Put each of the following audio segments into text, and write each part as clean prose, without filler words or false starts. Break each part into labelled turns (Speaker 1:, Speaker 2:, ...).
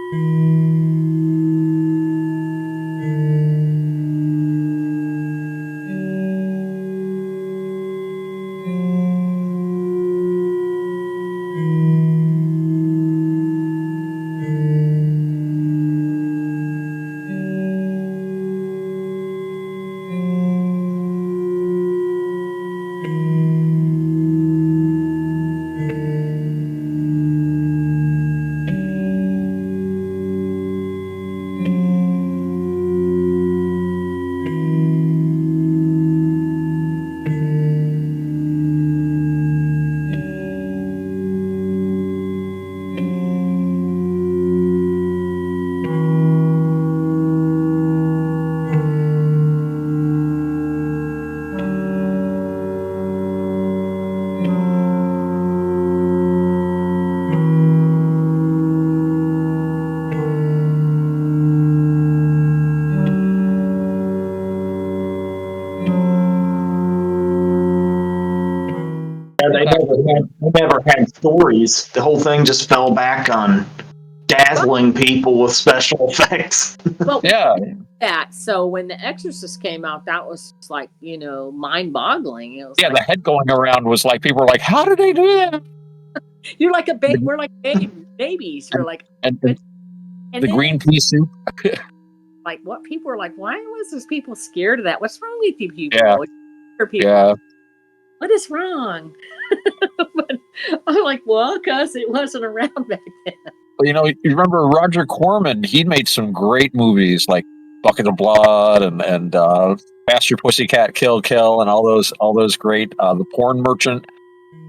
Speaker 1: Yeah, they never had stories. The whole thing just fell back on dazzling people with special effects.
Speaker 2: Well,
Speaker 3: Yeah.
Speaker 2: that. So when The Exorcist came out, that was just like, mind boggling. It was
Speaker 3: Yeah,
Speaker 2: like,
Speaker 3: the head going around was like, people were like, how did they do that?
Speaker 2: you're like we're like babies. You're like,
Speaker 3: And
Speaker 2: and
Speaker 3: the
Speaker 2: then
Speaker 3: green pea soup.
Speaker 2: like what people were like, why was those people scared of that? What's wrong with you people?
Speaker 3: Yeah.
Speaker 2: People,
Speaker 3: Yeah.
Speaker 2: what is wrong? But I'm like, well, because it wasn't around back then.
Speaker 3: You remember Roger Corman? He'd made some great movies like Bucket of Blood and Faster Pussycat Kill Kill and all those great The Porn Merchant.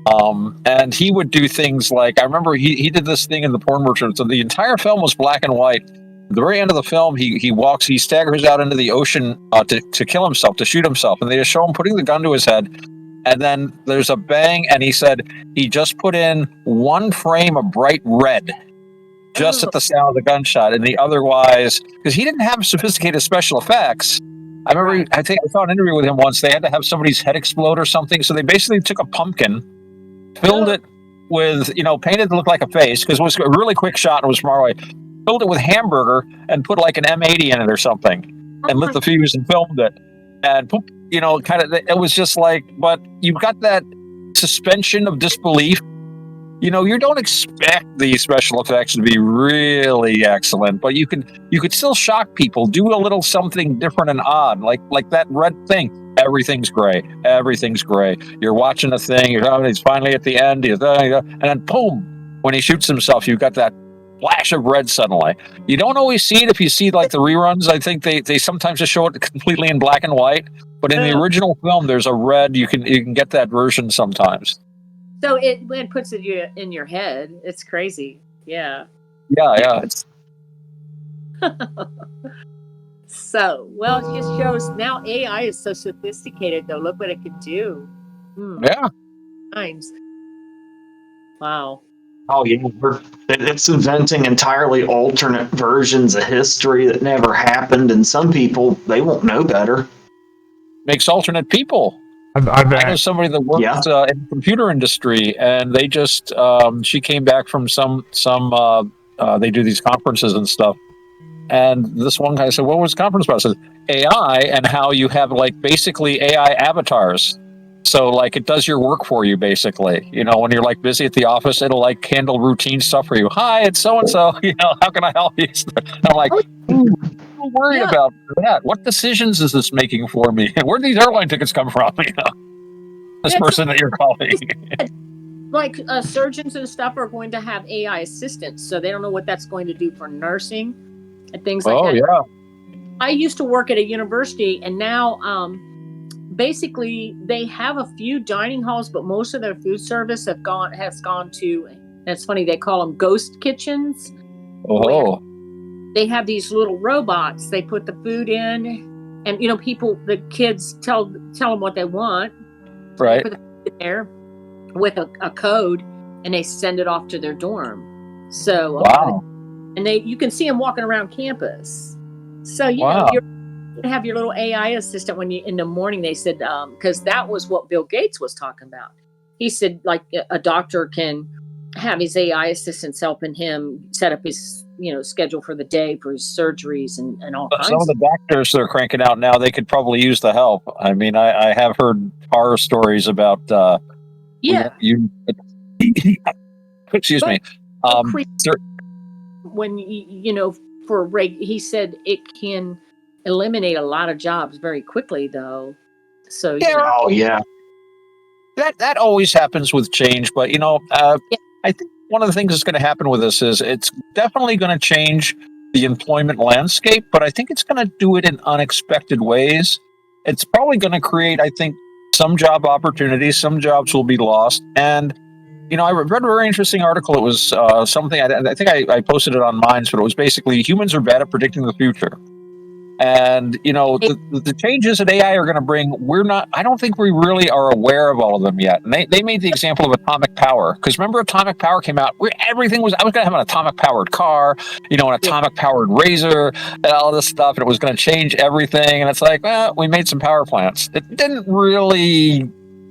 Speaker 3: And he would do things like, I remember he did this thing in The Porn Merchant. So the entire film was black and white. At the very end of the film, he staggers out into the ocean to kill himself, to shoot himself, and they just show him putting the gun to his head. And then there's a bang, and he said he just put in one frame of bright red just at the sound of the gunshot, and the otherwise, because he didn't have sophisticated special effects. I remember, I think I saw an interview with him once. They had to have somebody's head explode or something, so they basically took a pumpkin, filled it with, painted to look like a face, because it was a really quick shot and it was far away. Filled it with hamburger and put like an M80 in it or something, and lit the fuse and filmed it. And it was just like, but you've got that suspension of disbelief. You don't expect these special effects to be really excellent, but you could still shock people, do a little something different and odd, like that red thing. Everything's gray. Everything's gray. You're watching a thing. He's finally at the end. And then boom, when he shoots himself, you've got that flash of red suddenly. You don't always see it if you see like the reruns. I think they sometimes just show it completely in black and white. But in the original film, there's a red. You can get that version sometimes.
Speaker 2: So it puts it in your head. It's crazy. Yeah.
Speaker 3: Yeah.
Speaker 2: So, well, it just shows now AI is so sophisticated, though. Look what it can do.
Speaker 3: Yeah.
Speaker 2: Times. Wow.
Speaker 1: Oh, yeah. It's inventing entirely alternate versions of history that never happened, and some people, they won't know better.
Speaker 3: Makes alternate people. I know somebody that works in the computer industry, and they just she came back from some they do these conferences and stuff, and this one guy said, "What was the conference about?" I said, "AI and how you have like basically AI avatars. So like it does your work for you basically. When you're like busy at the office, it'll like handle routine stuff for you. Hi, it's so and so. How can I help you?" I'm like, I'm worried about that. What decisions is this making for me? Where did these airline tickets come from? This person that you're calling.
Speaker 2: Like surgeons and stuff are going to have AI assistants, so they don't know what that's going to do for nursing and things like that.
Speaker 3: Oh yeah.
Speaker 2: I used to work at a university, and now basically they have a few dining halls, but most of their food service has gone to. And it's funny, they call them ghost kitchens.
Speaker 3: Oh.
Speaker 2: They have these little robots. They put the food in, and the kids tell them what they want.
Speaker 3: Right.
Speaker 2: They put the food in there with a code, and they send it off to their dorm. So
Speaker 3: wow.
Speaker 2: And you can see them walking around campus. So
Speaker 3: wow.
Speaker 2: You're going to have your little AI assistant when you in the morning. They said because that was what Bill Gates was talking about. He said like a doctor can have his AI assistants helping him set up his schedule for the day for his surgeries and all
Speaker 3: But some
Speaker 2: kinds
Speaker 3: of the doctors they're cranking out now, they could probably use the help. I mean, I have heard horror stories about
Speaker 2: yeah.
Speaker 3: you. Excuse me. Sir,
Speaker 2: When he said it can eliminate a lot of jobs very quickly, though. So
Speaker 3: yeah,
Speaker 1: Oh yeah.
Speaker 3: that always happens with change, but
Speaker 2: Yeah.
Speaker 3: I think one of the things that's going to happen with this is it's definitely going to change the employment landscape, but I think it's going to do it in unexpected ways. It's probably going to create, I think, some job opportunities. Some jobs will be lost, and I read a very interesting article. It was something I think I posted it on Minds, but it was basically humans are bad at predicting the future. And the changes that AI are going to bring, I don't think we really are aware of all of them yet. And they made the example of atomic power, because remember atomic power came out, I was going to have an atomic powered car, an atomic powered razor, and all this stuff, and it was going to change everything. And it's like, well, we made some power plants. It didn't really,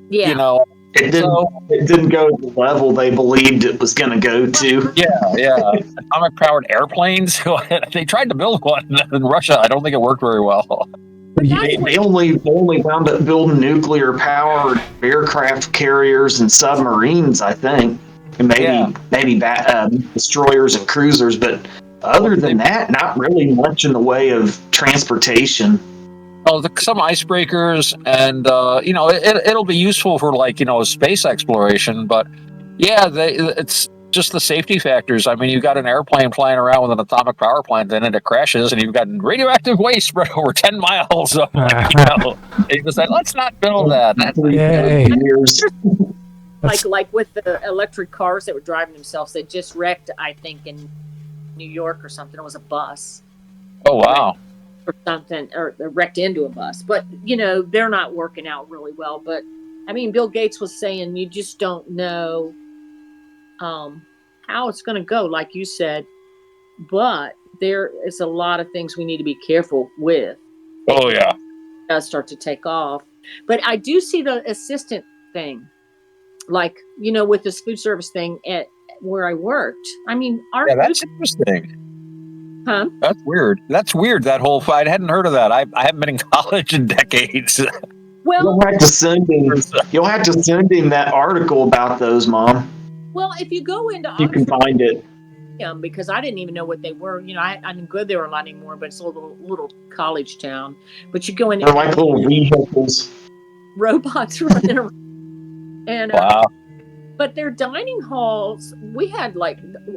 Speaker 2: yeah.
Speaker 1: It didn't go to the level they believed it was going to go to.
Speaker 3: Yeah. Atomic powered airplanes. They tried to build one in Russia. I don't think it worked very well.
Speaker 1: They only wound up building nuclear powered aircraft carriers and submarines, I think, and maybe destroyers and cruisers. But other than that, not really much in the way of transportation.
Speaker 3: Oh, some icebreakers, and it'll be useful for space exploration. But yeah, it's just the safety factors. I mean, you've got an airplane flying around with an atomic power plant, and it crashes, and you've got radioactive waste spread over 10 miles. So, you decide, let's not build that.
Speaker 1: Years.
Speaker 2: Like with the electric cars that were driving themselves, they just wrecked, I think, in New York or something. It was a bus.
Speaker 3: Oh wow.
Speaker 2: Or something, or wrecked into a bus. But they're not working out really well. But I mean, Bill Gates was saying you just don't know how it's going to go, like you said. But there is a lot of things we need to be careful with.
Speaker 3: Oh yeah,
Speaker 2: it does start to take off. But I do see the assistant thing, like with this food service thing at where I worked. I mean,
Speaker 3: that's interesting.
Speaker 2: Huh?
Speaker 3: That's weird. That whole fight. I hadn't heard of that. I haven't been in college in decades.
Speaker 2: Well,
Speaker 1: you'll have to send him that article about those, Mom.
Speaker 2: Well, if you go into
Speaker 1: you can find it.
Speaker 2: Because I didn't even know what they were. I didn't go there a lot anymore, but it's a little college town. But you go in.
Speaker 1: They're like little vehicles.
Speaker 2: Robots running around. And
Speaker 3: wow.
Speaker 2: But their dining halls, we had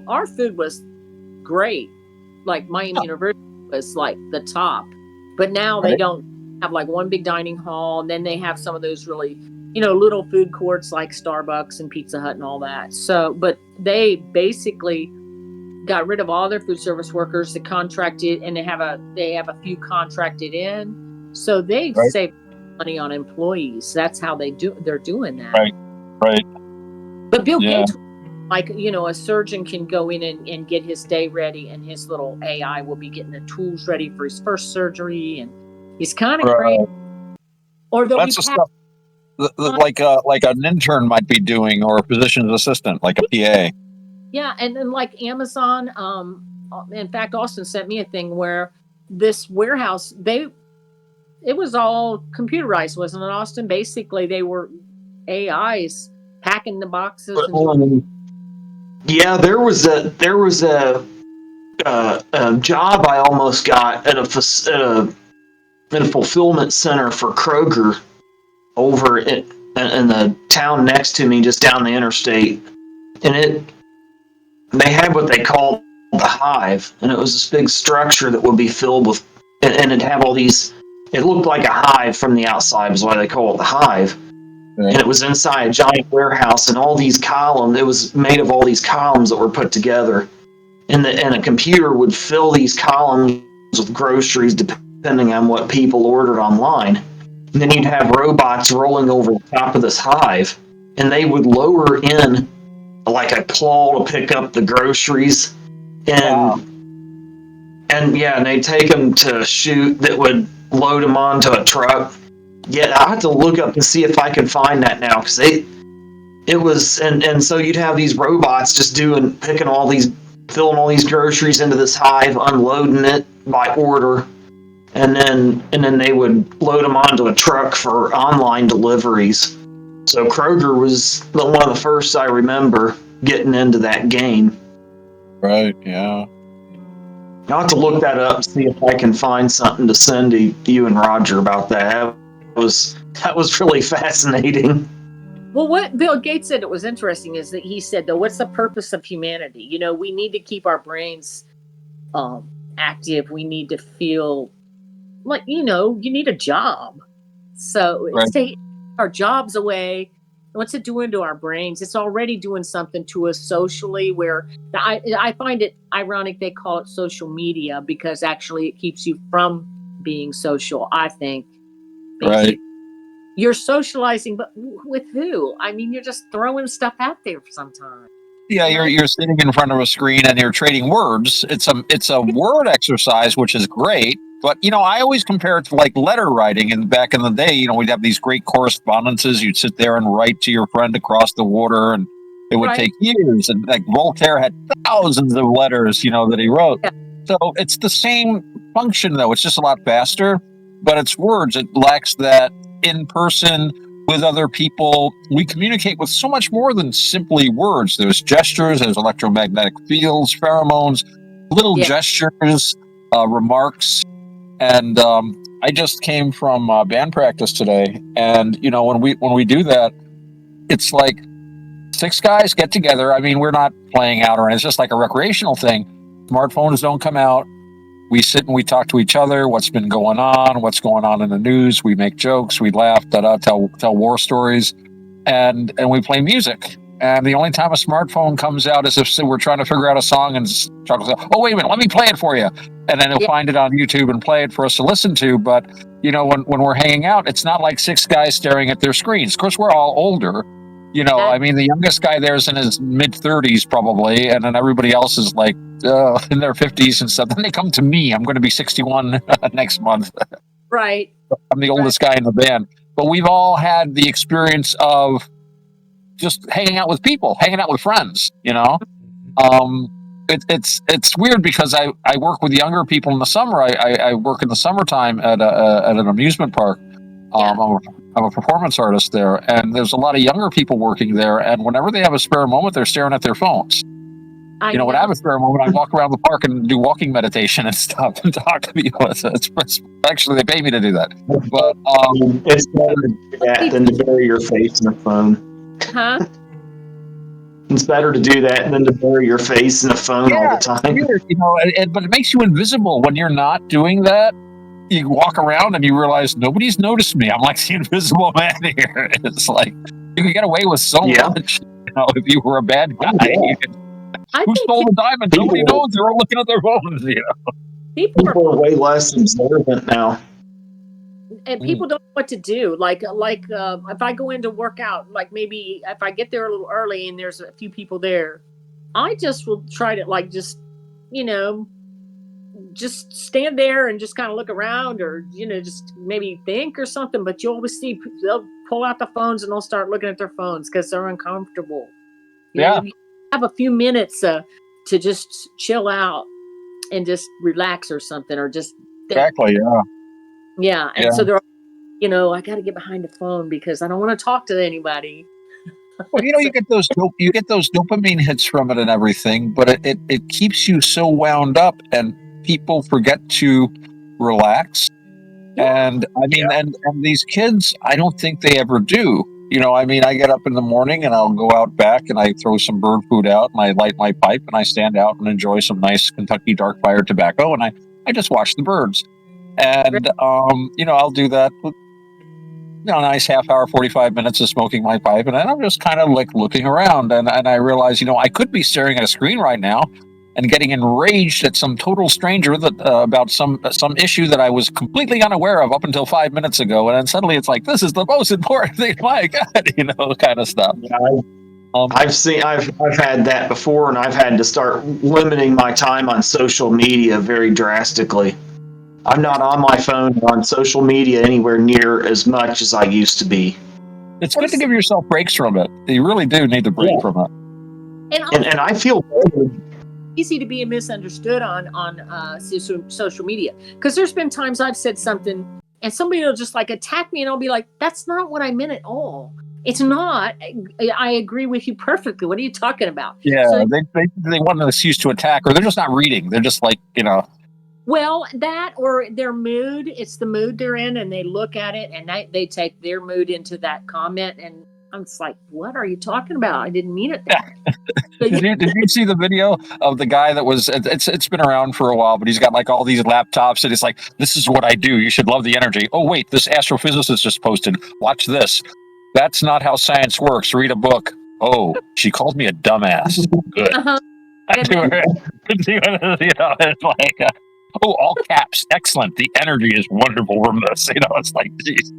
Speaker 2: our food was great. Like Miami University was like the top, but now they don't have one big dining hall, and then they have some of those really, little food courts like Starbucks and Pizza Hut and all that. So, but they basically got rid of all their food service workers that contracted, and they have a few contracted in, so they've saved money on employees. That's how they're doing that.
Speaker 3: Right.
Speaker 2: But Bill Gates. A surgeon can go in and get his day ready, and his little AI will be getting the tools ready for his first surgery, and he's kind of crazy. Or
Speaker 3: that's the stuff like an intern might be doing, or a physician's assistant, like a PA.
Speaker 2: Yeah, and then like Amazon. In fact, Austin sent me a thing where this warehouse, it was all computerized, wasn't it, Austin? Basically, they were AIs packing the boxes.
Speaker 1: Yeah, there was a job I almost got at a fulfillment center for Kroger over in the town next to me, just down the interstate, and they had what they called the hive, and it was this big structure that would be filled with, and it'd have all these. It looked like a hive from the outside, is why they call it the hive. And it was inside a giant warehouse, and all these columns. It was made of all these columns that were put together, and a computer would fill these columns with groceries depending on what people ordered online. And then you'd have robots rolling over the top of this hive, and they would lower in like a claw to pick up the groceries, and they'd take them to a chute that would load them onto a truck. Yeah, I have to look up and see if I can find that now, because it was, and so you'd have these robots just picking all these filling all these groceries into this hive, unloading it by order, and then they would load them onto a truck for online deliveries. So Kroger was one of the first I remember getting into that game.
Speaker 3: Right. Yeah.
Speaker 1: I'll have to look that up and see if I can find something to send to you and Roger about that. That was really fascinating.
Speaker 2: Well, what Bill Gates said that was interesting is that he said, though, what's the purpose of humanity? You know, we need to keep our brains active. We need to feel like, you know, you need a job. So
Speaker 3: Right.
Speaker 2: it's taking our jobs away. What's it doing to our brains? It's already doing something to us socially, where I find it ironic they call it social media, because actually it keeps you from being social, I think.
Speaker 3: Right.
Speaker 2: You're socializing, but with who? I mean, you're just throwing stuff out there sometimes.
Speaker 3: Yeah, you're sitting in front of a screen and you're trading words. It's a word exercise, which is great. But I always compare it to like letter writing. And back in the day, we'd have these great correspondences. You'd sit there and write to your friend across the water, and it would take years. And like Voltaire had thousands of letters, that he wrote.
Speaker 2: Yeah.
Speaker 3: So it's the same function, though. It's just a lot faster, but it's words. It lacks that in person. With other people, we communicate with so much more than simply words. There's gestures, there's electromagnetic fields, pheromones, little gestures, remarks. And I just came from band practice today, and when we do that, it's like 6 guys get together. I mean, we're not playing out, or it's just like a recreational thing. Smartphones don't come out. We sit and we talk to each other. What's been going on? What's going on in the news? We make jokes. We laugh. Tell war stories, and we play music. And the only time a smartphone comes out is if we're trying to figure out a song, and Chuck will say, "Oh, wait a minute, let me play it for you," and then he'll find it on YouTube and play it for us to listen to. But when we're hanging out, it's not like 6 guys staring at their screens. Of course, we're all older. I mean, the youngest guy there is in his mid-30s probably, and then everybody else is like in their 50s and stuff. Then they come to me. I'm going to be 61 next month.
Speaker 2: Right.
Speaker 3: I'm the oldest guy in the band. But we've all had the experience of just hanging out with people, hanging out with friends, It's weird because I work with younger people in the summer. I work in the summertime at an amusement park. I'm a performance artist there, and there's a lot of younger people working there, and whenever they have a spare moment, they're staring at their phones. When I have a spare moment, I walk around the park and do walking meditation and stuff and talk to people. It's actually, they pay me to do that. But
Speaker 1: it's better to do that than to bury your face in a phone.
Speaker 2: Huh?
Speaker 1: It's better to do that than to bury your face in a phone all the time.
Speaker 3: Weird, but it makes you invisible when you're not doing that. You walk around and you realize nobody's noticed me. I'm like the invisible man here. It's like you can get away with so much. If you were a bad guy, who stole the diamond? Nobody knows. They're all looking at their phones.
Speaker 2: People
Speaker 1: are way less observant now,
Speaker 2: and people don't know what to do. Like if I go in to work out, like maybe if I get there a little early and there's a few people there, I just will try to just stand there and just kind of look around, or just maybe think or something. But you always see they'll pull out the phones and they'll start looking at their phones because they're uncomfortable. You have a few minutes to just chill out and just relax or something, or just think.
Speaker 3: Exactly.
Speaker 2: And so they're I got to get behind the phone because I don't want to talk to anybody.
Speaker 3: Well, you get those dopamine hits from it and everything, but it keeps you so wound up, and people forget to relax. And I mean, and these kids, I don't think they ever do. I mean, I get up in the morning and I'll go out back and I throw some bird food out and I light my pipe and I stand out and enjoy some nice Kentucky dark fire tobacco, and I just watch the birds. And I'll do that with a nice half hour, 45 minutes of smoking my pipe, and then I'm just kind of like looking around, and I realize, I could be staring at a screen right now and getting enraged at some total stranger about some issue that I was completely unaware of up until 5 minutes ago, and then suddenly it's like, this is the most important thing. My God, kind of stuff.
Speaker 1: Yeah, I've had that before, and I've had to start limiting my time on social media very drastically. I'm not on my phone or on social media anywhere near as much as I used to be.
Speaker 3: It's good to give yourself breaks from it. You really do need a break from it.
Speaker 1: And I feel better.
Speaker 2: easy to be misunderstood on social media, because there's been times I've said something and somebody will just like attack me, and I'll be like, that's not what I meant at all. It's not. I agree with you perfectly. What are you talking about?
Speaker 3: Yeah,
Speaker 2: So,
Speaker 3: they want an excuse to attack, or they're just not reading. They're just like,
Speaker 2: well, that or their mood. It's the mood they're in, and they look at it and they take their mood into that comment, and I'm just like, what are you talking about? I didn't mean it that way.
Speaker 3: Did you see the video of the guy that was? It's been around for a while, but he's got like all these laptops, and it's like, this is what I do. You should love the energy. Oh wait, this astrophysicist just posted. Watch this. That's not how science works. Read a book. Oh, she called me a dumbass. Good. It's like, oh, all caps. Excellent. The energy is wonderful from this. It's like, geez.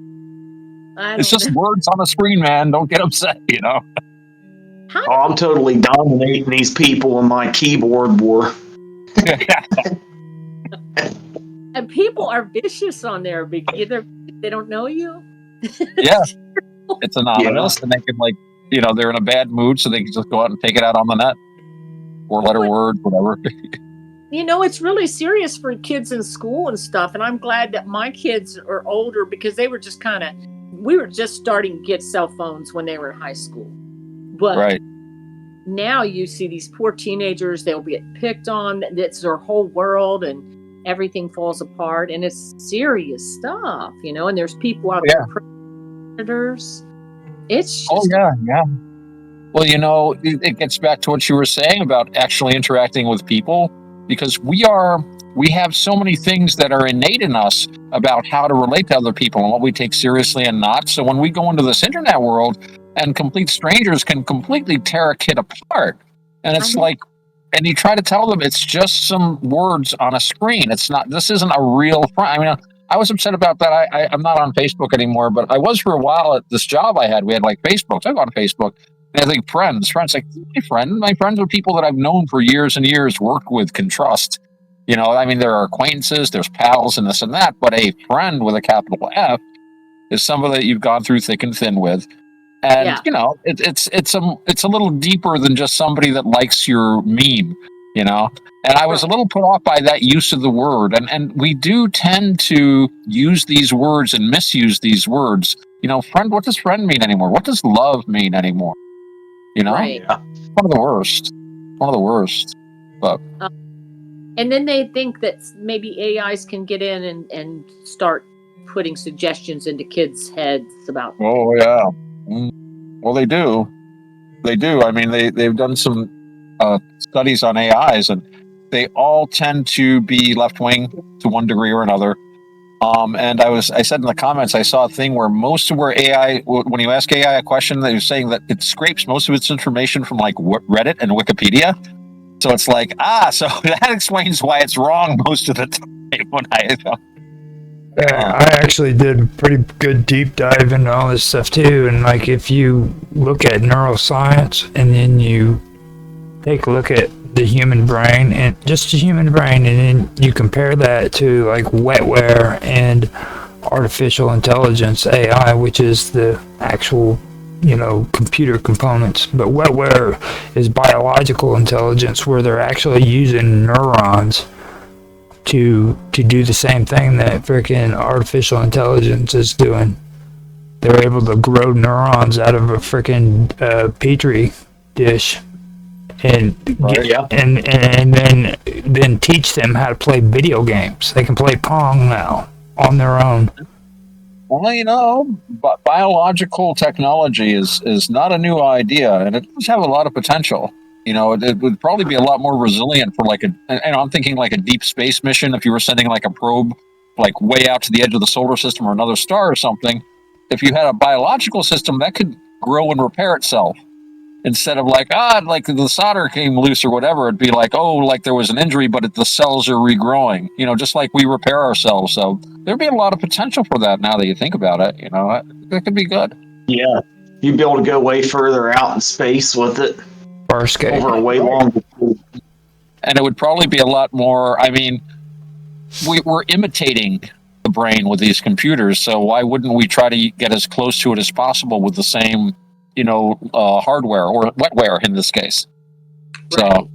Speaker 3: It's just words on a screen, man. Don't get upset.
Speaker 1: Oh, I'm totally dominating these people in my keyboard war.
Speaker 2: And people are vicious on there. Either they don't know you.
Speaker 3: Yeah, it's anonymous, and they can they're in a bad mood, so they can just go out and take it out on the net, four-letter words, whatever.
Speaker 2: It's really serious for kids in school and stuff. And I'm glad that my kids are older, because they were just we were just starting to get cell phones when they were in high school. But
Speaker 3: right.
Speaker 2: Now you see these poor teenagers, they'll get picked on. It's their whole world, and everything falls apart, and it's serious stuff, and there's people out there, predators. It's just,
Speaker 3: yeah. Well, it gets back to what you were saying about actually interacting with people, because we have so many things that are innate in us about how to relate to other people and what we take seriously and not. So when we go into this internet world, and complete strangers can completely tear a kid apart. And it's like, and you try to tell them it's just some words on a screen. This isn't a real friend. I mean, I was upset about that. I'm not on Facebook anymore, but I was for a while at this job I had. We had like Facebook. So I go on Facebook, and I think friends, like my friends are people that I've known for years and years, work with, can trust. There are acquaintances, there's pals and this and that, but a friend with a capital F is somebody that you've gone through thick and thin with. And it's a little deeper than just somebody that likes your meme, And I was a little put off by that use of the word. And we do tend to use these words and misuse these words. Friend, what does friend mean anymore? What does love mean anymore?
Speaker 2: Right.
Speaker 3: One of the worst. But
Speaker 2: and then they think that maybe AIs can get in and start putting suggestions into kids' heads about.
Speaker 3: Oh yeah. Well, they do. I mean, they've done some studies on AIs, and they all tend to be left-wing to one degree or another. And I said in the comments, I saw a thing where most of where AI, when you ask AI a question, they're saying that it scrapes most of its information from like Reddit and Wikipedia. So it's like, so that explains why it's wrong most of the time.
Speaker 4: I actually did a pretty good deep dive into all this stuff too, and like if you look at neuroscience and then you take a look at the human brain and just the human brain, and then you compare that to like wetware and artificial intelligence, AI, which is the actual computer components, but wetware is biological intelligence, where they're actually using neurons to do the same thing that freaking artificial intelligence is doing. They're able to grow neurons out of a freaking petri dish and and then teach them how to play video games. They can play Pong now on their own.
Speaker 3: Well, but biological technology is not a new idea, and it does have a lot of potential. It would probably be a lot more resilient for I'm thinking like a deep space mission. If you were sending like a probe like way out to the edge of the solar system or another star or something, if you had a biological system that could grow and repair itself, instead of like the solder came loose or whatever, it'd be like, there was an injury, but the cells are regrowing, just like we repair ourselves. So there'd be a lot of potential for that now that you think about it. That could be good.
Speaker 1: Yeah. You'd be able to go way further out in space with it. Over a way longer.
Speaker 3: And it would probably be a lot more, we're imitating the brain with these computers, so why wouldn't we try to get as close to it as possible with the same, hardware or wetware in this case?
Speaker 2: Right.
Speaker 3: So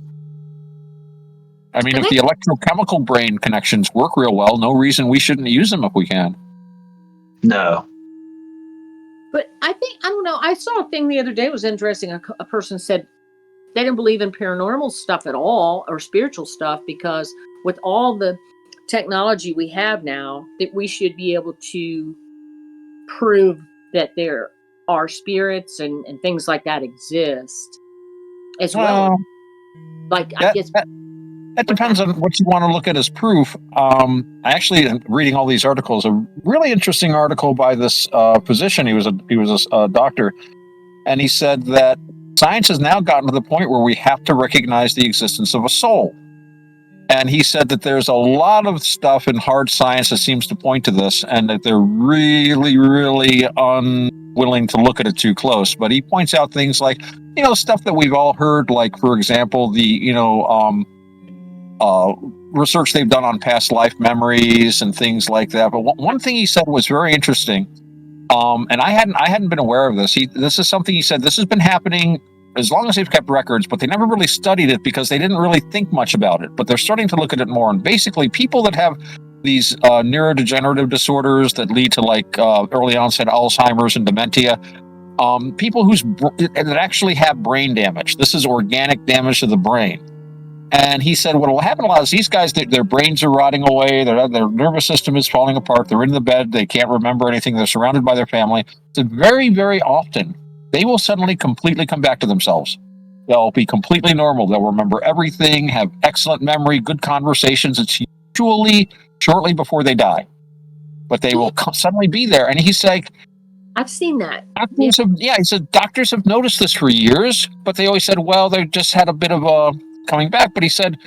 Speaker 3: I mean, if the electrochemical brain connections work real well, no reason we shouldn't use them if we can.
Speaker 1: No.
Speaker 2: But I don't know. I saw a thing the other day. It was interesting. A person said they didn't believe in paranormal stuff at all or spiritual stuff because with all the technology we have now, that we should be able to prove that there are spirits and things like that exist as well. Like, I guess.
Speaker 3: That depends on what you want to look at as proof. I actually am reading all these articles. A really interesting article by this physician. He was a doctor, and he said that science has now gotten to the point where we have to recognize the existence of a soul. And he said that there's a lot of stuff in hard science that seems to point to this, and that they're really, really unwilling to look at it too close. But he points out things like, stuff that we've all heard, like, for example, the, research they've done on past life memories and things like that. But one thing he said was very interesting, and I hadn't been aware of this. This is something he said. This has been happening as long as they've kept records, but they never really studied it because they didn't really think much about it. But they're starting to look at it more. And basically, people that have these neurodegenerative disorders that lead to like early onset Alzheimer's and dementia, people that actually have brain damage. This is organic damage to the brain. And he said what will happen a lot is these guys, their brains are rotting away, their nervous system is falling apart, they're in the bed, they can't remember anything, they're surrounded by their family. So very, very often, they will suddenly completely come back to themselves. They'll be completely normal. They'll remember everything, have excellent memory, good conversations. It's usually shortly before they die. But they will suddenly be there. And he's like,
Speaker 2: I've seen that.
Speaker 3: He said doctors have noticed this for years, but they always said, well, they just had a bit of a coming back. But he said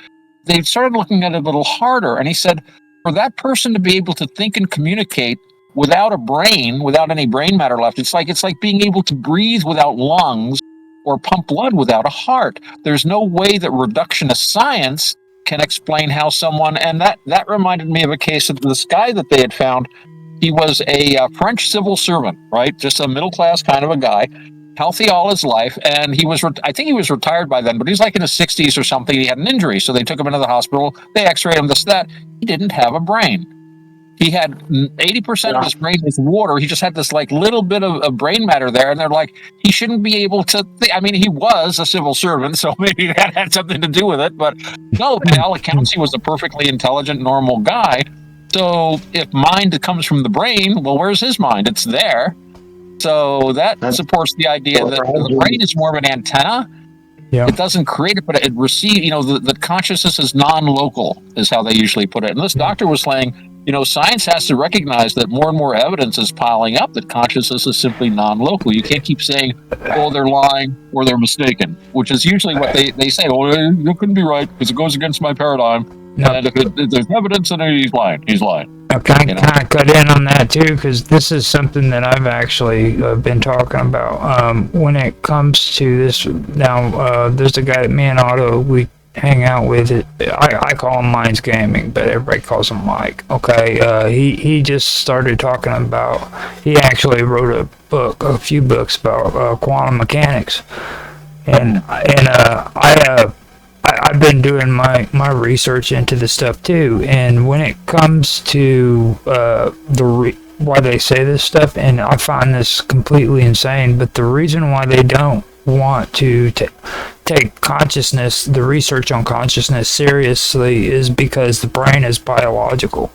Speaker 3: they started looking at it a little harder. And he said, for that person to be able to think and communicate without a brain, without any brain matter left, it's like being able to breathe without lungs or pump blood without a heart. There's no way that reductionist science can explain how someone, and that reminded me of a case of this guy that they had found. He was a French civil servant, right? Just a middle-class kind of a guy, healthy all his life, and I think he was retired by then, but he was like in his 60s or something. He had an injury, so they took him into the hospital. They x-rayed him, that. He didn't have a brain. He had 80% of his brain was water. He just had this like little bit of brain matter there. And they're like, he shouldn't be able to I mean, he was a civil servant, so maybe that had something to do with it. But no, by all accounts, he was a perfectly intelligent, normal guy. So if mind comes from the brain, well, where's his mind? It's there. So that supports the idea that the brain is more of an antenna. Yeah. It doesn't create it, but it receives, the consciousness is non-local, is how they usually put it. And this doctor was saying, science has to recognize that more and more evidence is piling up that consciousness is simply non-local. You can't keep saying, oh, they're lying or they're mistaken, which is usually what they say. Oh, you couldn't be right because it goes against my paradigm. No. And if there's evidence, then he's lying. He's lying.
Speaker 4: Can I cut in on that too? Because this is something that I've actually been talking about. When it comes to this, now there's a guy that me and Otto, we hang out with it. I call him Minds Gaming, but everybody calls him Mike. Okay, he just started talking about. He actually wrote a few books about quantum mechanics, and I've been doing my research into the stuff too. And when it comes to why they say this stuff, and I find this completely insane. But the reason why they don't want to take consciousness, the research on consciousness seriously, is because the brain is biological.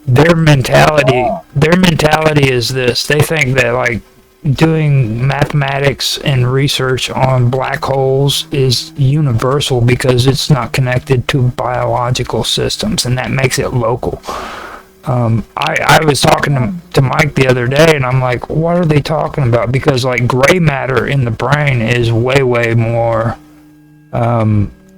Speaker 4: Their mentality is this: they think that like doing mathematics and research on black holes is universal because it's not connected to biological systems, and that makes it local. I was talking to Mike the other day, and I'm like, what are they talking about? Because like gray matter in the brain is way more.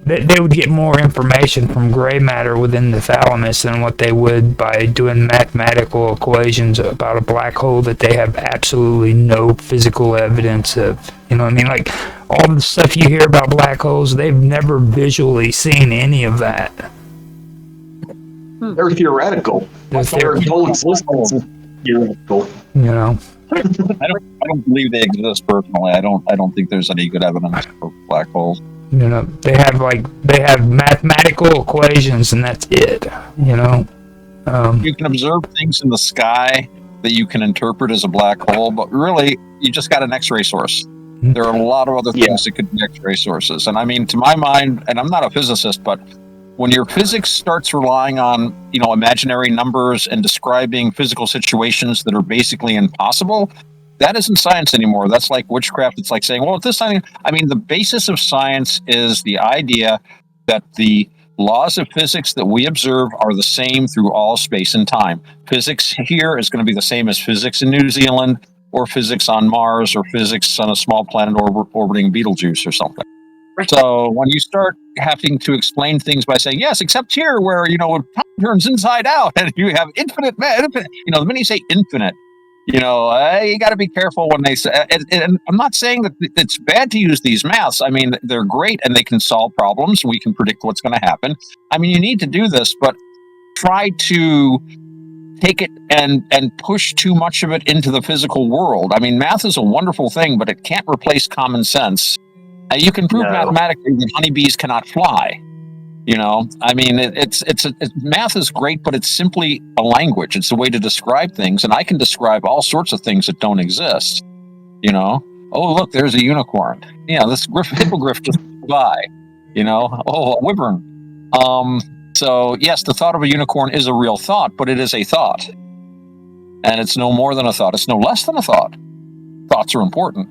Speaker 4: They would get more information from gray matter within the thalamus than what they would by doing mathematical equations about a black hole that they have absolutely no physical evidence of. You know what I mean? Like all the stuff you hear about black holes, they've never visually seen any of that.
Speaker 1: They're theoretical. Their whole existence is theoretical.
Speaker 3: I don't believe they exist personally. I don't think there's any good evidence for black holes.
Speaker 4: You know, they have mathematical equations, and that's it. You know,
Speaker 3: You can observe things in the sky that you can interpret as a black hole, but really, you just got an X-ray source. There are a lot of other things that could be X-ray sources. And I mean, to my mind, and I'm not a physicist, but when your physics starts relying on, imaginary numbers and describing physical situations that are basically impossible, that isn't science anymore. That's like witchcraft. It's like saying, well, the basis of science is the idea that the laws of physics that we observe are the same through all space and time. Physics here is going to be the same as physics in New Zealand, or physics on Mars, or physics on a small planet orbiting Betelgeuse or something.
Speaker 2: Right.
Speaker 3: So when you start having to explain things by saying, yes, except here where, time turns inside out and you have infinite, the minute you say infinite, you got to be careful when they say, and I'm not saying that it's bad to use these maths. I mean, they're great and they can solve problems. We can predict what's going to happen. I mean, you need to do this, but try to take it and push too much of it into the physical world. I mean, math is a wonderful thing, but it can't replace common sense. You can prove mathematically that honeybees cannot fly. I mean, math is great, but it's simply a language. It's a way to describe things, and I can describe all sorts of things that don't exist. Oh, look, there's a unicorn. Yeah, this hippogriff just flew by. Oh, a wyvern. So yes, the thought of a unicorn is a real thought, but it is a thought, and it's no more than a thought. It's no less than a thought. Thoughts are important.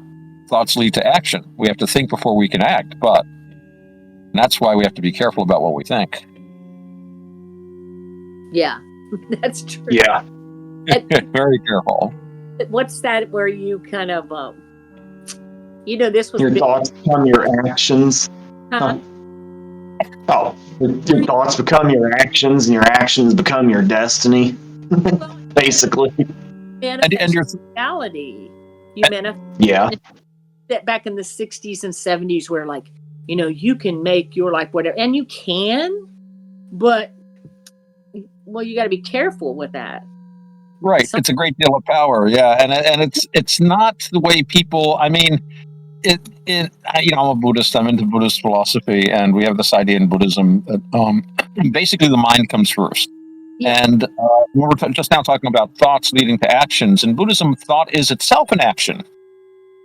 Speaker 3: Thoughts lead to action. We have to think before we can act, but that's why we have to be careful about what we think.
Speaker 2: Yeah, that's true.
Speaker 1: Yeah.
Speaker 3: Very careful.
Speaker 2: What's that where you kind of, this was...
Speaker 1: Your thoughts become your actions.
Speaker 2: Huh?
Speaker 1: Oh, your thoughts become your actions, and your actions become your destiny, basically.
Speaker 2: And your reality. You manifest.
Speaker 1: Yeah.
Speaker 2: That back in the 60s and 70s where, like, you can make your life whatever, and you can, but, well, you got to be careful with that.
Speaker 3: Right. It's a great deal of power. Yeah. And it's not the way people, I mean, I'm a Buddhist. I'm into Buddhist philosophy, and we have this idea in Buddhism that basically the mind comes first. Yeah. And we were just now talking about thoughts leading to actions. In Buddhism, thought is itself an action.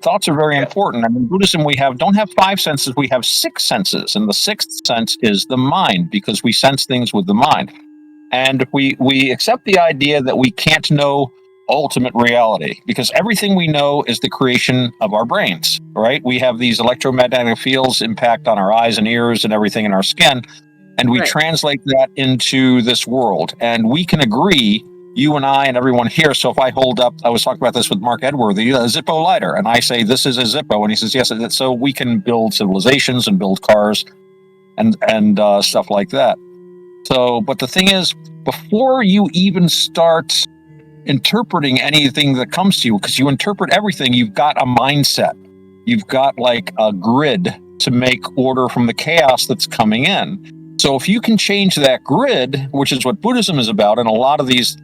Speaker 3: Thoughts are very important. And in Buddhism, we don't have 5 senses, we have 6 senses. And the 6th sense is the mind, because we sense things with the mind. And we accept the idea that we can't know ultimate reality, because everything we know is the creation of our brains, right? We have these electromagnetic fields impact on our eyes and ears and everything in our skin, and we translate that into this world. And we can agree, you and I and everyone here, so if I hold up, I was talking about this with Mark Edworthy, a Zippo lighter, and I say, this is a Zippo, and he says, yes, so we can build civilizations and build cars and stuff like that. So, but the thing is, before you even start interpreting anything that comes to you, because you interpret everything, you've got a mindset. You've got like a grid to make order from the chaos that's coming in. So if you can change that grid, which is what Buddhism is about, and a lot of these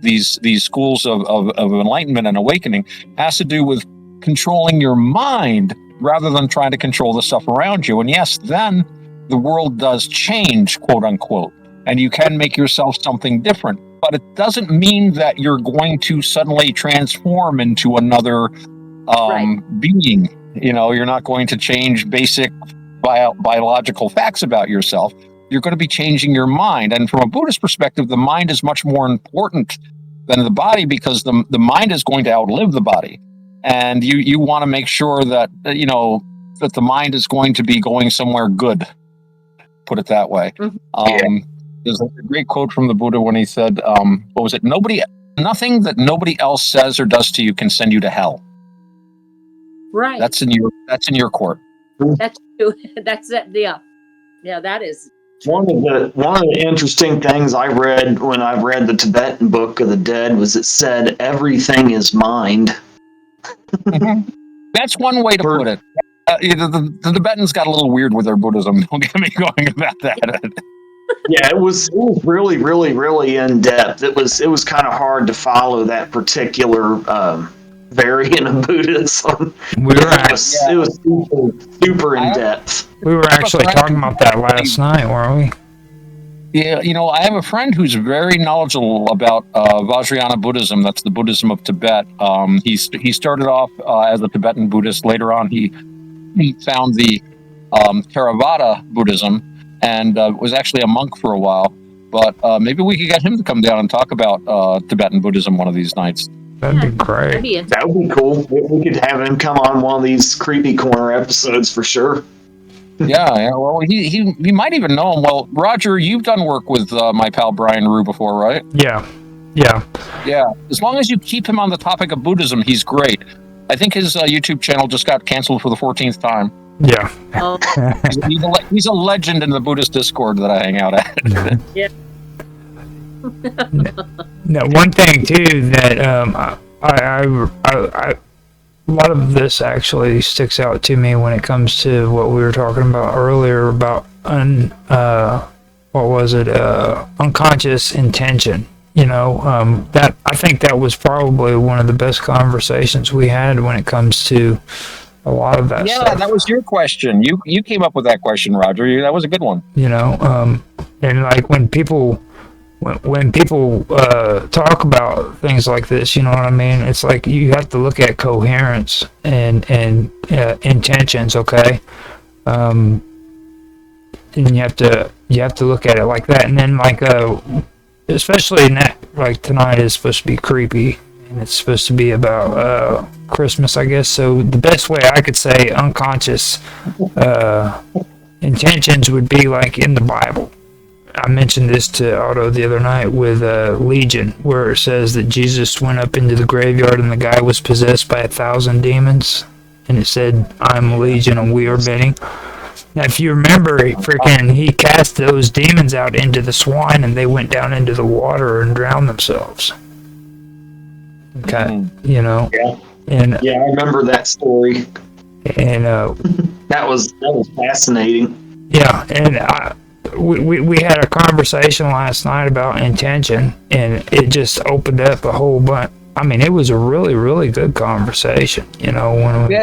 Speaker 3: schools of enlightenment and awakening has to do with controlling your mind rather than trying to control the stuff around you. And yes, then the world does change, quote unquote, and you can make yourself something different. But it doesn't mean that you're going to suddenly transform into another being. You're not going to change basic biological facts about yourself. You're going to be changing your mind. And from a Buddhist perspective, the mind is much more important than the body, because the mind is going to outlive the body. And you want to make sure that, that the mind is going to be going somewhere good, put it that way. Mm-hmm. There's a great quote from the Buddha when he said, what was it? Nothing that nobody else says or does to you can send you to hell.
Speaker 2: Right.
Speaker 3: That's in your court.
Speaker 2: That's it. Yeah, that is.
Speaker 1: One of the interesting things I read when I read the Tibetan Book of the Dead was it said everything is mind.
Speaker 3: Mm-hmm. That's one way to put it. The Tibetans got a little weird with their Buddhism. Don't get me going about that.
Speaker 1: Yeah, it was really, really, really in depth. It was kind of hard to follow that particular variant of Buddhism.
Speaker 4: We were
Speaker 1: It was super in depth.
Speaker 4: we were actually talking about that last night, weren't we?
Speaker 3: Yeah, I have a friend who's very knowledgeable about Vajrayana Buddhism. That's the Buddhism of Tibet. He started off as a Tibetan Buddhist. Later on, he found the Theravada Buddhism and was actually a monk for a while. But maybe we could get him to come down and talk about Tibetan Buddhism one of these nights.
Speaker 4: That'd be great.
Speaker 2: That'd
Speaker 1: That would be cool. We could have him come on one of these creepy corner episodes for sure.
Speaker 3: Yeah. Well, he might even know him. Well, Roger, you've done work with my pal Brian Rue before, right?
Speaker 4: Yeah.
Speaker 3: Yeah. As long as you keep him on the topic of Buddhism, he's great. I think his YouTube channel just got canceled for the 14th time.
Speaker 4: Yeah.
Speaker 2: Oh,
Speaker 3: He's a legend in the Buddhist Discord that I hang out at.
Speaker 2: yeah.
Speaker 4: Now, one thing too that I a lot of this actually sticks out to me when it comes to what we were talking about earlier about unconscious intention. That I think that was probably one of the best conversations we had when it comes to a lot of that stuff.
Speaker 3: Yeah, that was your question. You came up with that question, Roger. That was a good one.
Speaker 4: And like when people talk about things like this, you know what I mean? It's like you have to look at coherence and intentions, okay? And you have to look at it like that. And then like especially like tonight is supposed to be creepy, and it's supposed to be about Christmas, I guess. So the best way I could say unconscious intentions would be like in the Bible. I mentioned this to Otto the other night with Legion, where it says that Jesus went up into the graveyard and the guy was possessed by 1,000 demons, and it said, "I'm Legion and we are many." Now, if you remember, he cast those demons out into the swine, and they went down into the water and drowned themselves. Okay,
Speaker 1: Yeah.
Speaker 4: And
Speaker 1: Yeah, I remember that story.
Speaker 4: And
Speaker 1: that was fascinating.
Speaker 4: Yeah, and we had a conversation last night about intention, and it just opened up a whole bunch. I mean, it was a really, really good conversation. When we,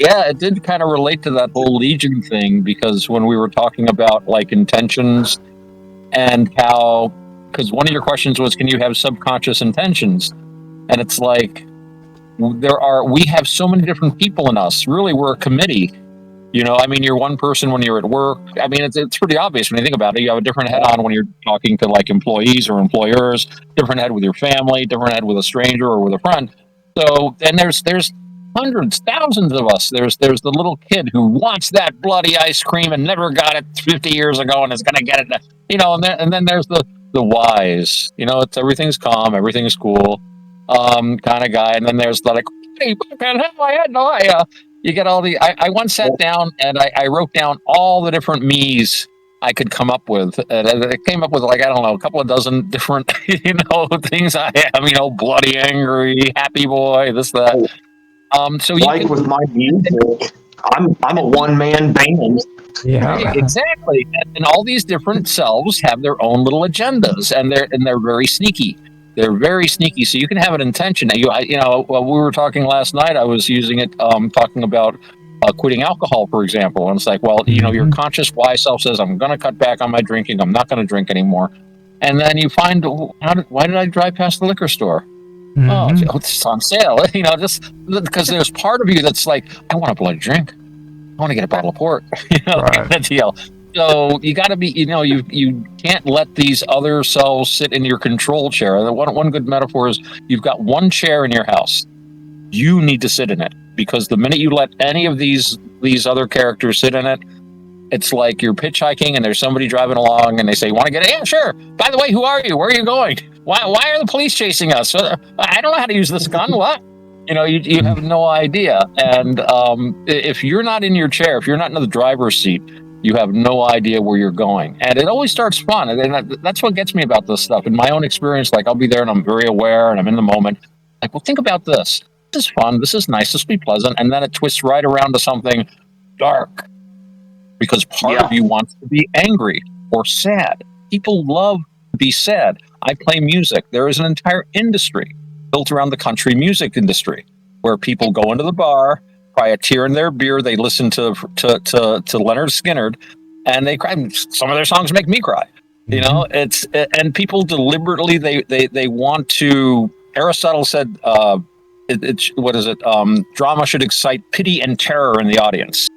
Speaker 3: it did kind of relate to that whole Legion thing, because when we were talking about like intentions and how, because one of your questions was, can you have subconscious intentions? And it's like, we have so many different people in us. Really, we're a committee. You're one person when you're at work. I mean, it's pretty obvious when you think about it. You have a different head on when you're talking to like employees or employers, different head with your family, different head with a stranger or with a friend. So, and there's hundreds, thousands of us. There's the little kid who wants that bloody ice cream and never got it 50 years ago and is going to get it, and then there's the wise, it's everything's calm, everything's cool, kind of guy. And then there's the like, hey, I had no idea. You get all the. I once sat down and I wrote down all the different me's I could come up with, and I came up with like, I don't know, a couple of dozen different things I am. Bloody angry, happy boy, this that. So
Speaker 1: with my music, I'm a one-man band.
Speaker 4: yeah,
Speaker 3: exactly, and all these different selves have their own little agendas, and they're very sneaky. They're very sneaky, so you can have an intention. While we were talking last night, I was using it, talking about quitting alcohol, for example. And it's like, well, your conscious wise self says, I'm going to cut back on my drinking. I'm not going to drink anymore. And then you find, why did I drive past the liquor store?
Speaker 4: Mm-hmm.
Speaker 3: Oh, it's on sale. Just because there's part of you that's like, I want a bloody drink. I want to get a bottle of port.
Speaker 4: Right.
Speaker 3: That deal. So you got to be, you can't let these other selves sit in your control chair. One good metaphor is you've got one chair in your house. You need to sit in it, because the minute you let any of these other characters sit in it, it's like you're hitchhiking and there's somebody driving along and they say, "Want to get it?" Yeah, sure. By the way, who are you? Where are you going? Why are the police chasing us? I don't know how to use this gun. What? You have no idea. And if you're not in your chair, if you're not in the driver's seat, you have no idea where you're going. And it always starts fun. And that's what gets me about this stuff. In my own experience, like I'll be there and I'm very aware and I'm in the moment. Like, well, think about this. This is fun. This is nice. This will be pleasant. And then it twists right around to something dark, because part of you wants to be angry or sad. People love to be sad. I play music. There is an entire industry built around the country music industry. where people go into the bar, try a tear in their beer, they listen to Leonard Skinner, and they cry. Some of their songs make me cry. You know, it's and people deliberately they want to. Aristotle said, what is it? Drama should excite pity and terror in the audience.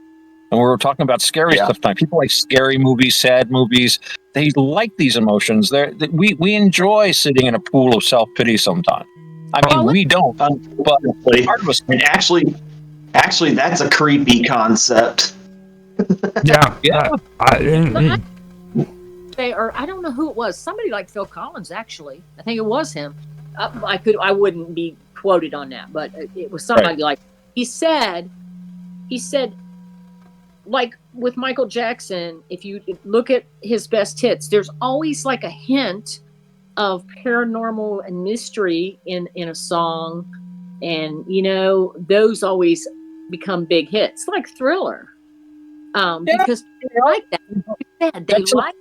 Speaker 3: And we were talking about scary stuff tonight. People like scary movies, sad movies. They like these emotions. We enjoy sitting in a pool of self pity sometimes. I mean, we don't, but part of us.
Speaker 1: And actually, that's a creepy concept.
Speaker 2: I don't know who it was. Somebody like Phil Collins, actually. I think it was him. I wouldn't be quoted on that, but it was somebody like he said, like with Michael Jackson, if you look at his best hits, there's always like a hint of paranormal and mystery in a song, and those always become big hits, like Thriller, because they like that.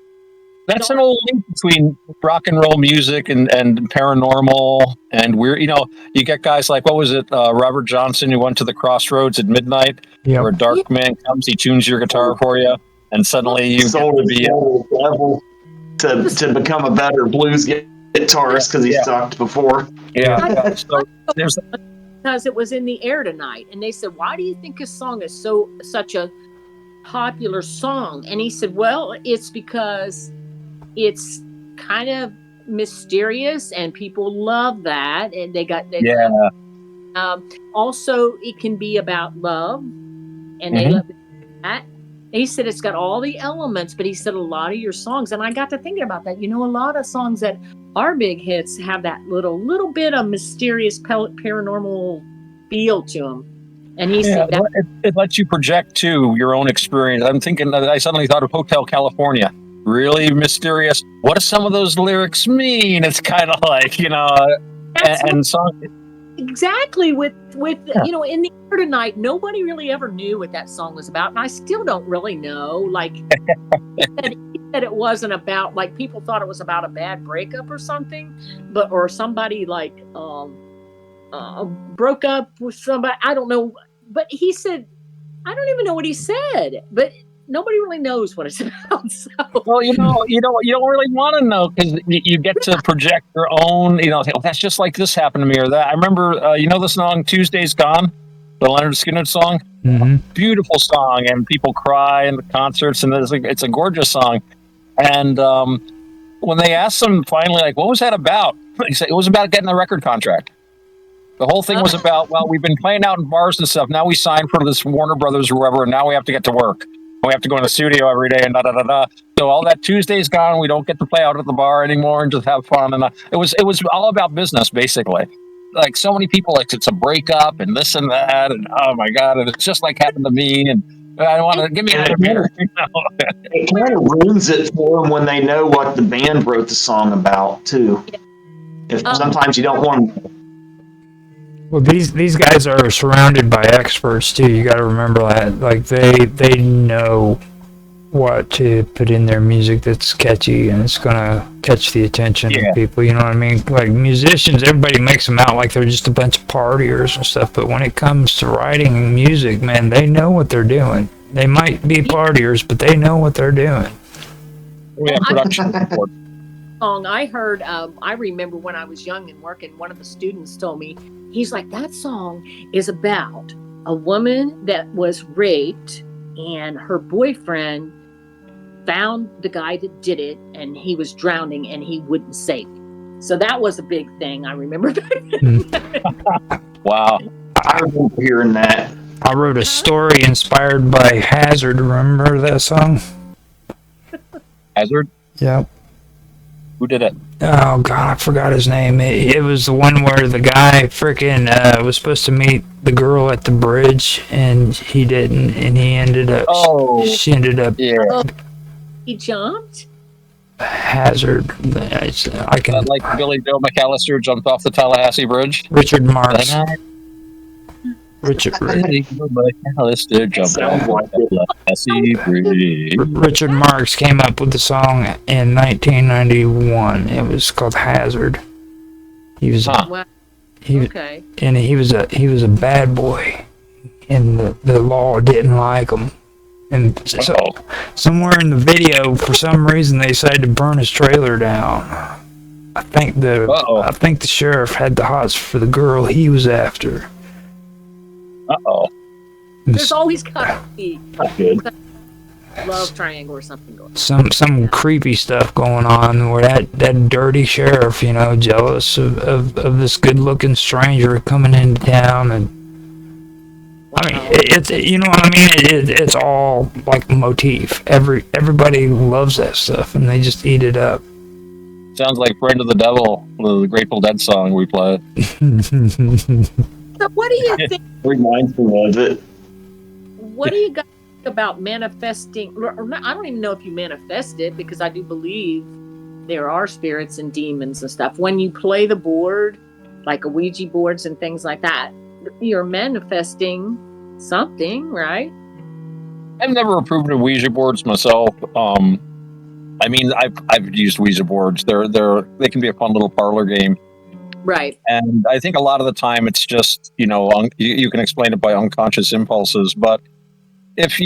Speaker 3: That's an old link between rock and roll music and paranormal, and you get guys like, what was it, Robert Johnson, who went to the crossroads at midnight, where a dark man comes, he tunes your guitar for you, and suddenly you get to be
Speaker 1: to become a better blues guitarist because he sucked before.
Speaker 3: So there's
Speaker 2: because it was in the air tonight, and they said, why do you think his song is such a popular song? And he said, well, it's because it's kind of mysterious and people love that, and also it can be about love, and they love that. And he said it's got all the elements, but he said a lot of your songs, and I got to thinking about that, a lot of songs that are big hits have that little bit of mysterious paranormal feel to them. And he said that
Speaker 3: it lets you project too your own experience. I'm thinking, I suddenly thought of Hotel California. Really mysterious. What do some of those lyrics mean? It's kind of like, and song.
Speaker 2: Exactly. With in the air tonight, nobody really ever knew what that song was about, and I still don't really know. Like he said it wasn't about, like, people thought it was about a bad breakup or something, or somebody like broke up with somebody. I don't know, but he said, I don't even know what he said, but nobody really knows what it's about. So.
Speaker 3: Well, you don't really want to know, because you get to project your own. That's just like this happened to me or that. I remember, the song "Tuesday's Gone," the Leonard Skinner song. Mm-hmm. Beautiful song, and people cry in the concerts, and it's a gorgeous song. And when they asked him finally, like, what was that about? He said it was about getting a record contract. The whole thing was about, well, we've been playing out in bars and stuff. Now we signed for this Warner Brothers or whoever, and now we have to get to work. We have to go in the studio every day and da-da-da-da. So all that Tuesday's gone. We don't get to play out at the bar anymore and just have fun. And it was all about business, basically. Like, so many people, like, it's a breakup and this and that. And oh, my God. And it's just like happened to me. And I want to give me a beer.
Speaker 1: It kind of ruins it for them when they know what the band wrote the song about, too. Sometimes you don't want to.
Speaker 4: Well, these guys are surrounded by experts too. You got to remember that. Like they know what to put in their music that's catchy and it's gonna catch the attention of people. You know what I mean? Like musicians, everybody makes them out like they're just a bunch of partiers and stuff. But when it comes to writing music, man, they know what they're doing. They might be partiers, but they know what they're doing.
Speaker 3: We have production support.
Speaker 2: Song I heard, I remember when I was young and working, one of the students told me, he's like, that song is about a woman that was raped and her boyfriend found the guy that did it and he was drowning and he wouldn't save him. So that was a big thing, I remember.
Speaker 3: Wow.
Speaker 1: I remember hearing that.
Speaker 4: I wrote a story inspired by Hazard. Remember that song?
Speaker 3: Hazard?
Speaker 4: Yep.
Speaker 3: Who did it?
Speaker 4: Oh, God, I forgot his name. It was the one where the guy was supposed to meet the girl at the bridge, and he didn't, and he ended up... She ended up...
Speaker 3: Yeah.
Speaker 2: He jumped?
Speaker 4: Hazard. I can...
Speaker 3: Like Billy Joe McAllister jumped off the Tallahassee Bridge?
Speaker 4: Richard Marx. Richard Marx came up with the song in 1991. It was called Hazard. He was
Speaker 2: Okay.
Speaker 4: And he was a bad boy, and the law didn't like him. And so somewhere in the video, for some reason, they decided to burn his trailer down. I think the sheriff had the hots for the girl he was after.
Speaker 2: There's always got to be
Speaker 1: Not good.
Speaker 2: love triangle or something going on.
Speaker 4: Some creepy stuff going on where that dirty sheriff, jealous of this good looking stranger coming into town, and I mean it's what I mean. It's all like a motif. Everybody loves that stuff, and they just eat it up.
Speaker 3: Sounds like "Friend of the Devil," the Grateful Dead song we played.
Speaker 2: So what do you think?
Speaker 1: Reminds me of it.
Speaker 2: What do you guys think about manifesting? Or not, I don't even know if you manifest it, because I do believe there are spirits and demons and stuff. When you play the board, like a Ouija boards and things like that, you're manifesting something, right?
Speaker 3: I've never approved of Ouija boards myself. I mean, I've used Ouija boards. They can be a fun little parlor game.
Speaker 2: Right.
Speaker 3: And I think a lot of the time it's just, you can explain it by unconscious impulses. But if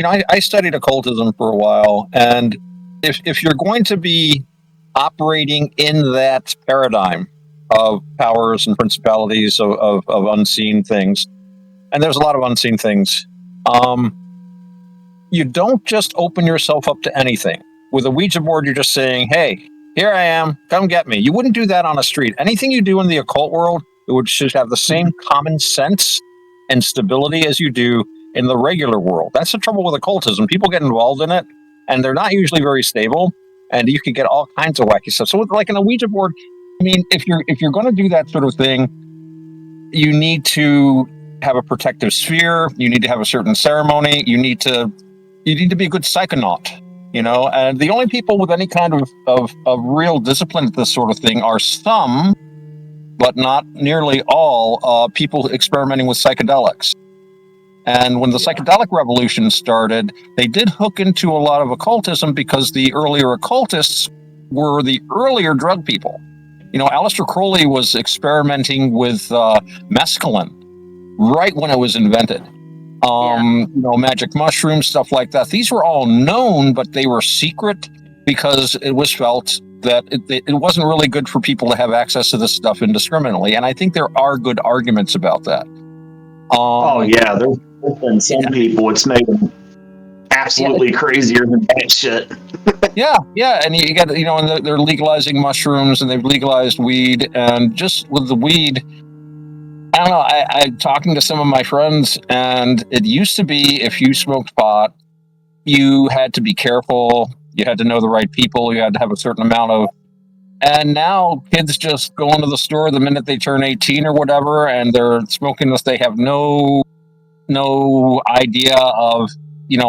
Speaker 3: I studied occultism for a while, and if you're going to be operating in that paradigm of powers and principalities of unseen things, and there's a lot of unseen things, you don't just open yourself up to anything. With a Ouija board, you're just saying, hey, here I am, come get me. You wouldn't do that on a street. Anything you do in the occult world, should have the same common sense and stability as you do in the regular world. That's the trouble with occultism. People get involved in it, and they're not usually very stable, and you can get all kinds of wacky stuff. So like in a Ouija board, I mean, if you're going to do that sort of thing, you need to have a protective sphere. You need to have a certain ceremony. You need to be a good psychonaut. And the only people with any kind of real discipline at this sort of thing are some, but not nearly all, people experimenting with psychedelics. And when the psychedelic revolution started, they did hook into a lot of occultism because the earlier occultists were the earlier drug people. Aleister Crowley was experimenting with mescaline right when it was invented. Magic mushrooms, stuff like that. These were all known, but they were secret because it was felt that it wasn't really good for people to have access to this stuff indiscriminately. And I think there are good arguments about that.
Speaker 1: There's been some people, it's made them absolutely crazier than that shit.
Speaker 3: Yeah, and you got, and they're legalizing mushrooms, and they've legalized weed, and just with the weed, I don't know. I'm talking to some of my friends, and it used to be if you smoked pot, you had to be careful. You had to know the right people. You had to have a certain amount of. And now kids just go into the store the minute they turn 18 or whatever, and they're smoking this. They have no idea of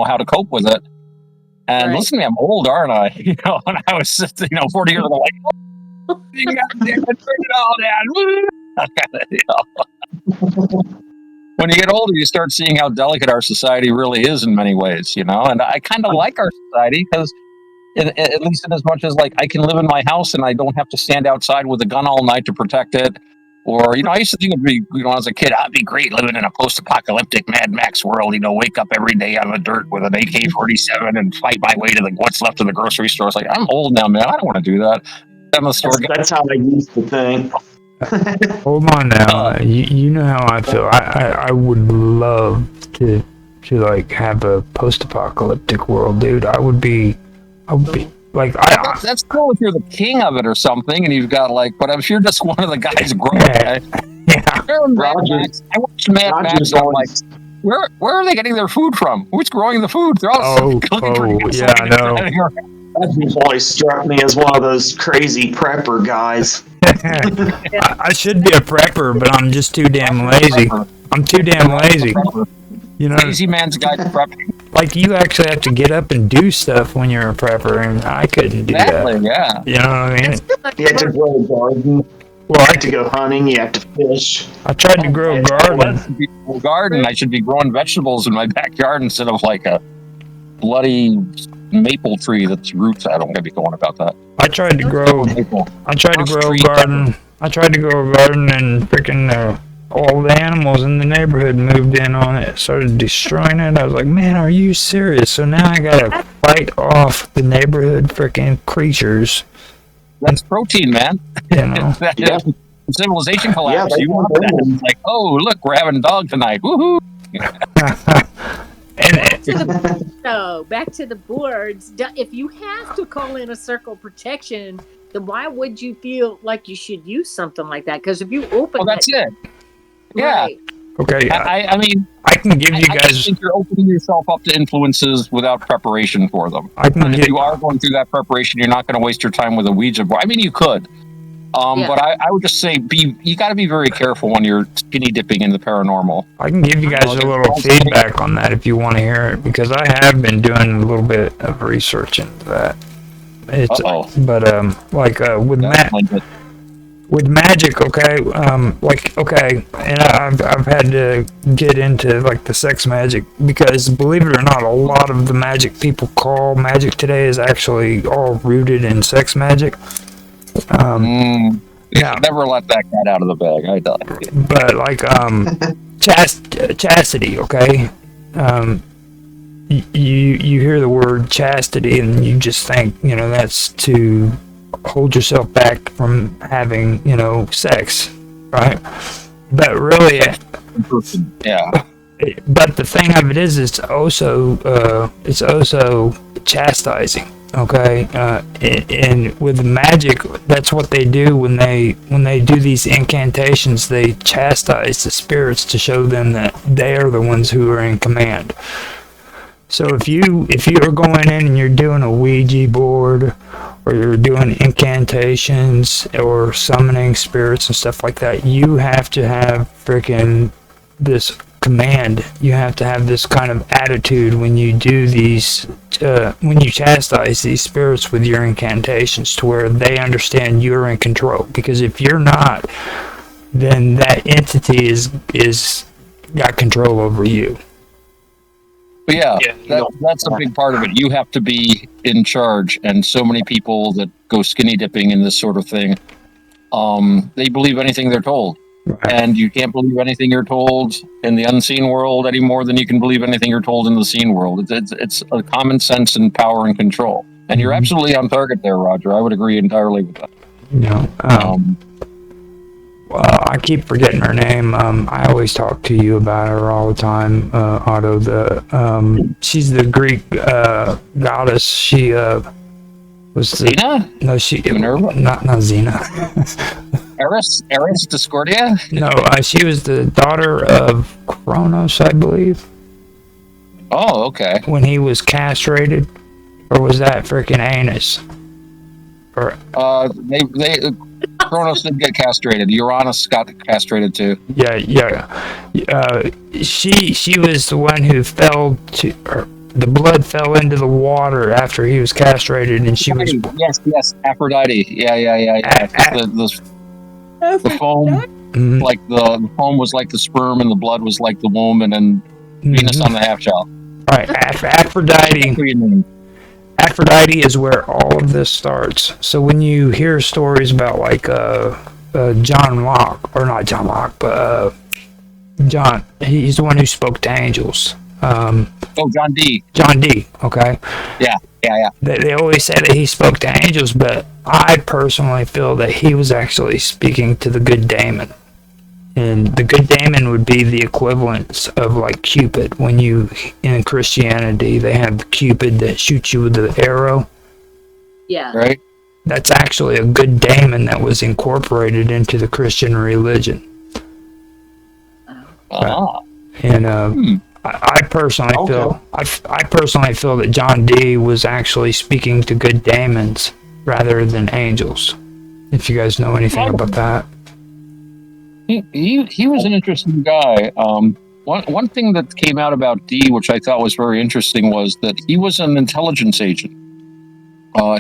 Speaker 3: how to cope with it. And
Speaker 2: Right.
Speaker 3: listen to me, I'm old, aren't I? When I was 40 years old, you got to turn it all down. When you get older, you start seeing how delicate our society really is in many ways, and I kind of like our society because, at least in as much as I can live in my house and I don't have to stand outside with a gun all night to protect it. Or, I used to think it'd be, as a kid, I'd be great living in a post-apocalyptic Mad Max world, wake up every day on the dirt with an AK-47 and fight my way to what's left of the grocery store. It's like, I'm old now, man. I don't want to do that.
Speaker 1: That's how I used to think.
Speaker 4: Hold on now. You know how I feel. I would love to have a post-apocalyptic world, dude. I would be like
Speaker 3: that's cool if you're the king of it or something, and you've got but if you're just one of the guys growing it, I watched Mad Max. I'm like, where are they getting their food from? Who's growing the food? They're all
Speaker 4: yeah, I know.
Speaker 1: That always struck me as one of those crazy prepper guys.
Speaker 4: I should be a prepper, but I'm just too damn lazy. I'm too damn lazy.
Speaker 3: Lazy man's guide to prepping.
Speaker 4: Like, you actually have to get up and do stuff when you're a prepper, and I couldn't do that.
Speaker 3: Yeah.
Speaker 4: You know what I mean?
Speaker 1: You have to grow a garden.
Speaker 4: Well,
Speaker 1: you have to go hunting. You have to fish.
Speaker 4: I tried to grow a garden.
Speaker 3: I should be growing vegetables in my backyard instead of a bloody maple tree that's roots. I don't want to be going about that.
Speaker 4: I tried to grow a garden. I tried to grow a garden and freaking all the animals in the neighborhood moved in on it, started destroying it. I was like, man, are you serious? So now I gotta fight off the neighborhood freaking creatures.
Speaker 3: That's protein, man.
Speaker 4: You know.
Speaker 3: Yeah. Civilization collapse.
Speaker 1: Yeah,
Speaker 3: You want that? It's like, oh, look, we're having dog tonight. Woohoo!
Speaker 2: Back to the boards. If you have to call in a circle protection, then why would you feel like you should use something like that? Because if you open,
Speaker 3: Well, that's it. Yeah.
Speaker 2: Right.
Speaker 4: Okay.
Speaker 3: I mean,
Speaker 4: I can give you
Speaker 3: I
Speaker 4: guys.
Speaker 3: think you're opening yourself up to influences without preparation for them.
Speaker 4: I can
Speaker 3: And if
Speaker 4: get.
Speaker 3: you are going through that preparation, you're not going to waste your time with a Ouija board. I mean, you could.
Speaker 2: Yeah.
Speaker 3: But I would just say you got to be very careful when you're skinny dipping in the paranormal.
Speaker 4: I can give you guys a little feedback on that if you want to hear it, because I have been doing a little bit of research into that. It's but with magic, okay, and I've had to get into like the sex magic, because believe it or not, a lot of the magic people call magic today is actually all rooted in sex magic.
Speaker 3: Yeah, never let that cat out of the bag. I die.
Speaker 4: But like chastity, okay. You hear the word chastity and you just think, that's to hold yourself back from having, sex, right? But really,
Speaker 3: yeah.
Speaker 4: But the thing of it is, it's also chastising. Okay, and with magic, that's what they do when they do these incantations. They chastise the spirits to show them that they are the ones who are in command. So if you're going in and you're doing a Ouija board, or you're doing incantations or summoning spirits and stuff like that, you have to have freaking this command. You have to have this kind of attitude when you do these, when you chastise these spirits with your incantations, to where they understand you're in control. Because if you're not, then that entity is got control over you.
Speaker 3: But that's a big part of it. You have to be in charge, and so many people that go skinny dipping in this sort of thing, they believe anything they're told.
Speaker 4: Right.
Speaker 3: And you can't believe anything you're told in the unseen world any more than you can believe anything you're told in the seen world. It's a common sense and power and control. And you're absolutely on target there, Roger. I would agree entirely with that.
Speaker 4: I keep forgetting her name. I always talk to you about her all the time, Otto. She's the Greek goddess. She was the
Speaker 3: Xena?
Speaker 4: No, she
Speaker 3: Minerva?
Speaker 4: Not Xena.
Speaker 3: Eris Discordia?
Speaker 4: No, she was the daughter of Kronos, I believe.
Speaker 3: Oh, okay.
Speaker 4: When he was castrated, or was that freaking Anus? Or
Speaker 3: Kronos did get castrated. Uranus got castrated too.
Speaker 4: Yeah. She was the one who fell to, or the blood fell into the water after he was castrated, and she was.
Speaker 3: Yes, Aphrodite. Yeah. The foam, like the foam was like the sperm, and the blood was like the womb, and then Venus on the half shell.
Speaker 4: All right, Aphrodite is where all of this starts. So when you hear stories about like John Locke, or not John Locke, but John, he's the one who spoke to angels.
Speaker 3: John Dee.
Speaker 4: John Dee. Okay.
Speaker 3: Yeah.
Speaker 4: They always say that he spoke to angels, but I personally feel that he was actually speaking to the good daemon. And the good daemon would be the equivalent of like Cupid. When you, in Christianity, they have Cupid that shoots you with the arrow.
Speaker 2: Yeah.
Speaker 3: Right.
Speaker 4: That's actually a good daemon that was incorporated into the Christian religion. And I personally feel that John Dee was actually speaking to good daemons rather than angels. If you guys know anything about that.
Speaker 3: He was an interesting guy. One thing that came out about Dee, which I thought was very interesting, was that he was an intelligence agent.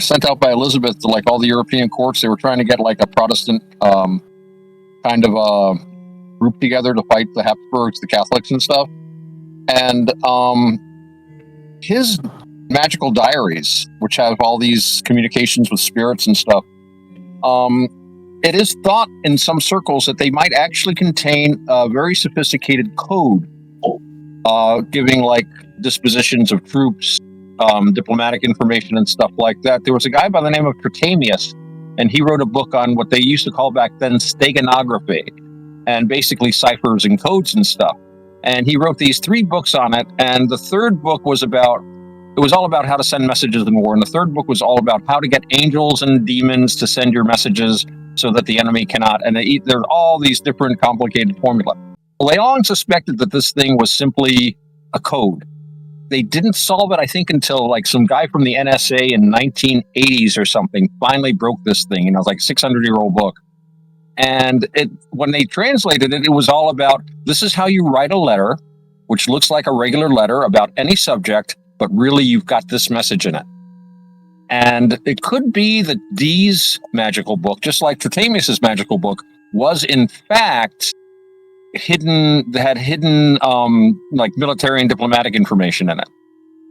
Speaker 3: Sent out by Elizabeth to like all the European courts. They were trying to get like a Protestant kind of group together to fight the Habsburgs, the Catholics and stuff. And his magical diaries, which have all these communications with spirits and stuff, it is thought in some circles that they might actually contain a very sophisticated code, giving like dispositions of troops, diplomatic information and stuff like that. There was a guy by the name of Tritamius, and he wrote a book on what they used to call back then steganography, and basically ciphers and codes and stuff. And he wrote these 3 books on it, and the third book was all about how to send messages in war, and the third book was all about how to get angels and demons to send your messages so that the enemy cannot. And there are all these different complicated formula. Well, they all suspected that this thing was simply a code. They didn't solve it, I think, until like some guy from the NSA in 1980s or something finally broke this thing. It's like a 600-year-old book. And when they translated it, it was all about, this is how you write a letter, which looks like a regular letter about any subject, but really you've got this message in it. And it could be that Dee's magical book, just like Tritamius's magical book, was in fact hidden like military and diplomatic information in it.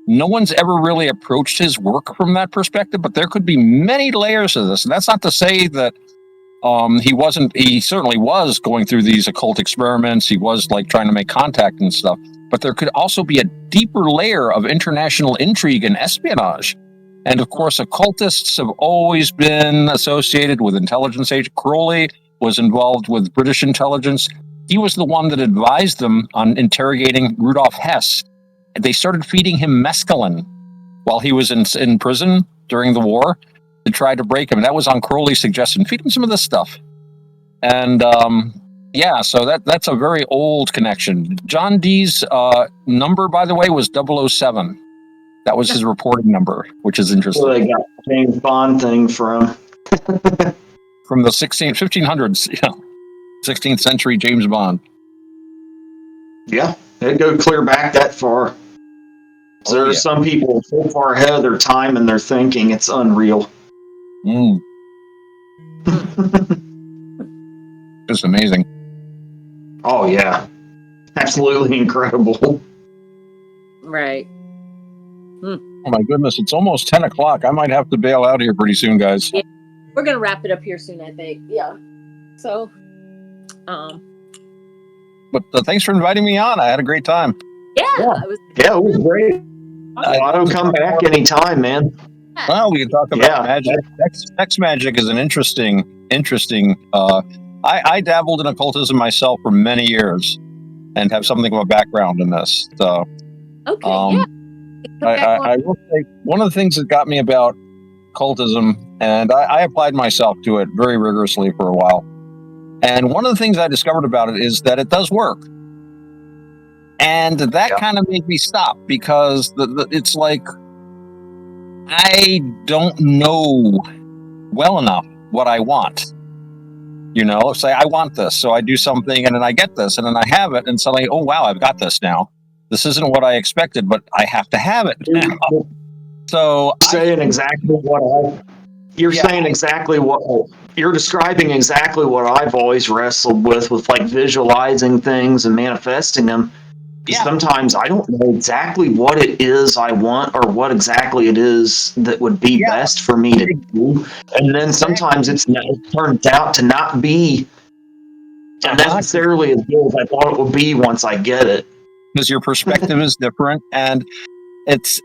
Speaker 3: No one's ever really approached his work from that perspective, but there could be many layers of this. And that's not to say that he certainly was going through these occult experiments. He was like trying to make contact and stuff, but there could also be a deeper layer of international intrigue and espionage. And of course, occultists have always been associated with intelligence agents. Crowley was involved with British intelligence. He was the one that advised them on interrogating Rudolf Hess. They started feeding him mescaline while he was in prison during the war to try to break him. That was on Crowley's suggestion. Feed him some of this stuff. And so that's a very old connection. John Dee's number, by the way, was 007. That was his reporting number, which is interesting.
Speaker 1: Well, they got the James Bond thing from
Speaker 3: the 1500s, 16th century James Bond.
Speaker 1: Yeah, they go clear back that far. There are some people so far ahead of their time in their thinking, it's unreal.
Speaker 3: Just amazing.
Speaker 1: Oh, yeah. Absolutely incredible.
Speaker 2: Right.
Speaker 3: Oh, my goodness. It's almost 10 o'clock. I might have to bail out here pretty soon, guys.
Speaker 2: Yeah. We're going to wrap it up here soon, I think. Yeah. So,
Speaker 3: But thanks for inviting me on. I had a great time.
Speaker 2: Yeah.
Speaker 1: It was great. Otto, come back anytime, man.
Speaker 3: Well, we can talk about magic. Sex magic is an interesting. I dabbled in occultism myself for many years, and have something of a background in this. So,
Speaker 2: okay,
Speaker 3: I will say one of the things that got me about occultism, and I applied myself to it very rigorously for a while. And one of the things I discovered about it is that it does work. And that kind of made me stop, because it's like, I don't know well enough what I want. Say I want this, so I do something, and then I get this, and then I have it, and suddenly, oh wow, I've got this now. This isn't what I expected, but I have to have it now. So
Speaker 1: saying exactly what you're describing exactly what I've always wrestled with like visualizing things and manifesting them. Sometimes I don't know exactly what it is I want, or what exactly it is that would be best for me to do. And then sometimes it turns out to not be necessarily as good as I thought it would be once I get it.
Speaker 3: Because your perspective is different, and it's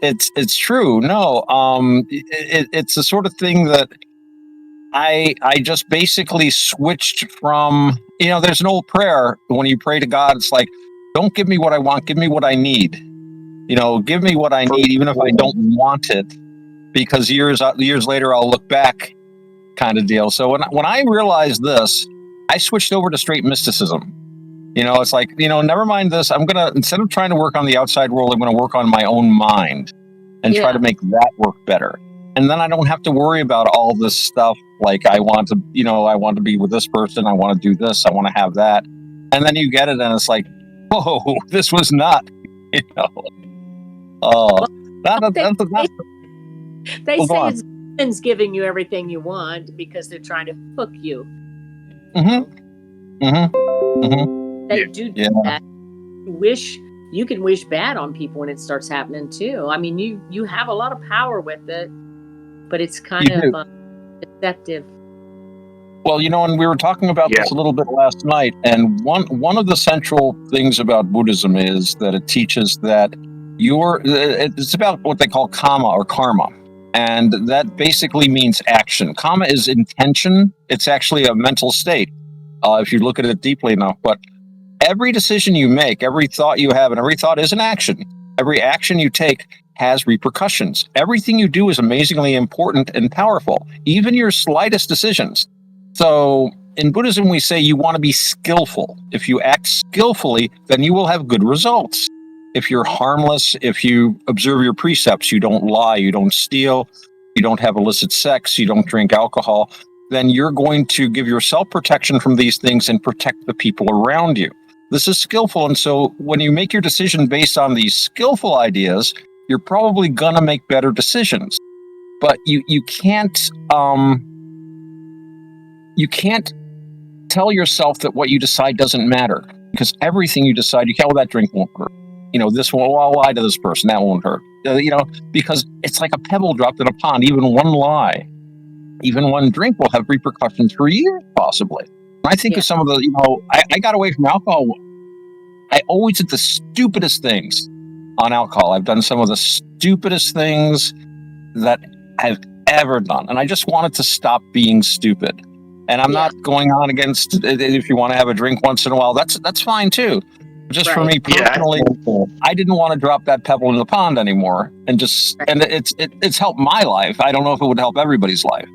Speaker 3: true. No, it's the sort of thing that I just basically switched from. There's an old prayer when you pray to God. It's like, don't give me what I want, give me what I need. Give me what I need, even if I don't want it, because years later I'll look back, kind of deal. So when I realized this, I switched over to straight mysticism. It's like, never mind this. I'm gonna, instead of trying to work on the outside world, I'm gonna work on my own mind and try to make that work better. And then I don't have to worry about all this stuff. Like I want to be with this person. I want to do this. I want to have that. And then you get it, and it's like, oh, this was not, Oh,
Speaker 2: they say it's giving you everything you want because they're trying to hook you. They do that. You can wish bad on people when it starts happening too. I mean, you have a lot of power with it, but it's kind of deceptive.
Speaker 3: Well, and we were talking about this a little bit last night, and one of the central things about Buddhism is that it teaches that it's about what they call kama or karma, and that basically means action. Kama is intention. It's actually a mental state, if you look at it deeply enough. But every decision you make, every thought you have, and every thought is an action. Every action you take has repercussions. Everything you do is amazingly important and powerful, even your slightest decisions. So in Buddhism, we say you want to be skillful. If you act skillfully, then you will have good results. If you're harmless, if you observe your precepts, you don't lie, you don't steal, you don't have illicit sex, you don't drink alcohol, then you're going to give yourself protection from these things and protect the people around you. This is skillful. And so when you make your decision based on these skillful ideas, you're probably going to make better decisions. But you can't tell yourself that what you decide doesn't matter, because everything you decide, that drink won't hurt. This won't, I'll lie to this person, that won't hurt. Because it's like a pebble dropped in a pond. Even one lie, even one drink will have repercussions for years, possibly. I think of some of the, I got away from alcohol. I always did the stupidest things on alcohol. I've done some of the stupidest things that I've ever done. And I just wanted to stop being stupid. And I'm not going on against, if you want to have a drink once in a while, that's fine too. Just for me personally, I didn't want to drop that pebble in the pond anymore. And and it's helped my life. I don't know if it would help everybody's life.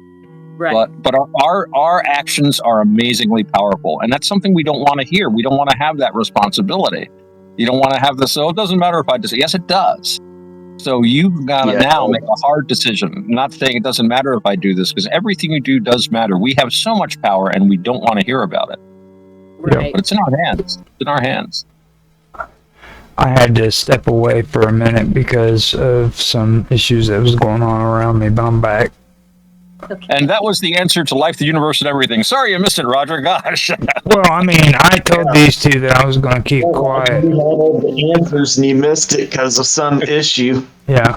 Speaker 3: Right. But our actions are amazingly powerful. And that's something we don't want to hear. We don't want to have that responsibility. You don't want to have this, it doesn't matter if I decide. Yes, it does. So you've got to now make a hard decision. I'm not saying it doesn't matter if I do this, because everything you do does matter. We have so much power and we don't want to hear about it.
Speaker 2: Right.
Speaker 3: But it's in our hands. It's in our hands.
Speaker 4: I had to step away for a minute because of some issues that was going on around me, but I'm back.
Speaker 2: Okay.
Speaker 3: And that was the answer to life, the universe, and everything. Sorry you missed it, Roger. Gosh.
Speaker 4: Well, I mean, I told these two that I was going to keep quiet.
Speaker 1: You had all the answers and you missed it because of some issue.
Speaker 4: Yeah.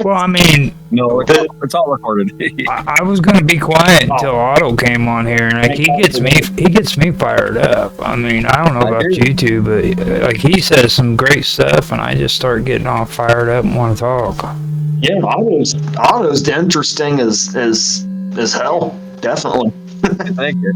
Speaker 4: Well, I mean,
Speaker 3: No, it's all recorded.
Speaker 4: I was going to be quiet until Otto came on here, and like he gets me fired up. I mean, I don't know about you two, but like he says some great stuff, and I just start getting all fired up and want to talk.
Speaker 1: Yeah, Otto's interesting as hell. Definitely.
Speaker 3: Thank you.